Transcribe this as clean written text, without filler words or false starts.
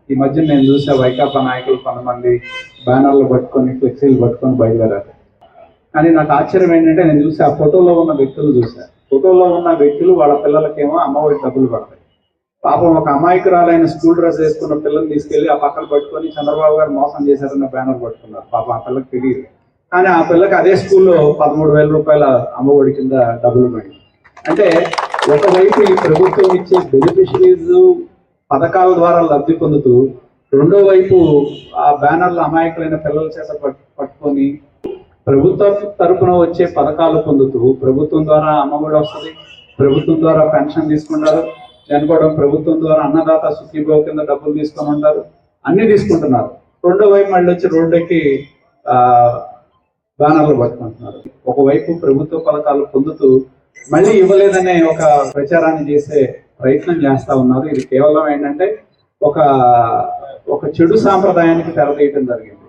ఈ మధ్య నేను చూసా వైకాపా నాయకులు కొంతమంది బ్యానర్లు పట్టుకొని ఫ్లెక్సీలు పట్టుకొని బయలుదేరారు. కానీ నాకు ఆశ్చర్యం ఏంటంటే నేను చూసి ఆ ఫోటోలో ఉన్న వ్యక్తులు చూసా. ఫోటోలో ఉన్న వ్యక్తులు వాళ్ళ పిల్లలకేమో అమ్మఒడి డబ్బులు పడతాయి. పాపం ఒక అమాయకురాలైన స్కూల్ డ్రెస్ వేసుకున్న పిల్లల్ని తీసుకెళ్లి ఆ పక్కన పట్టుకొని చంద్రబాబు గారు మోసం చేశారన్న బ్యానర్ పట్టుకున్నారు. పాపం ఆ పిల్లకి తెలియదు. కానీ ఆ పిల్లకి అదే స్కూల్లో 13,000 రూపాయల అమ్మఒడి కింద డబ్బులు పడింది. అంటే ఒకవైపు ఈ ప్రభుత్వం ఇచ్చే బెనిఫిషరీస్ పథకాల ద్వారా లబ్ధి పొందుతూ, రెండో వైపు ఆ బ్యానర్లు అమాయకులైన పిల్లల చేత పట్టుకొని ప్రభుత్వం తరఫున వచ్చే పథకాలు పొందుతూ, ప్రభుత్వం ద్వారా అమ్మఒడి వస్తుంది, ప్రభుత్వం ద్వారా పెన్షన్ తీసుకుంటారు, చనిపోవడం ప్రభుత్వం ద్వారా అన్నదాత సుఖీభావ కింద డబ్బులు తీసుకొని ఉంటారు, అన్ని తీసుకుంటున్నారు. రెండో వైపు మళ్ళీ వచ్చి రోడ్డుకి బ్యానర్లు పట్టుకుంటున్నారు. ఒకవైపు ప్రభుత్వ పథకాలు పొందుతూ మళ్ళీ ఇవ్వలేదనే ఒక ప్రచారాన్ని చేసే ప్రయత్నం చేస్తా ఉన్నారు. ఇది కేవలం ఏంటంటే ఒక చెడు సాంప్రదాయానికి తెరతీయటం జరిగింది.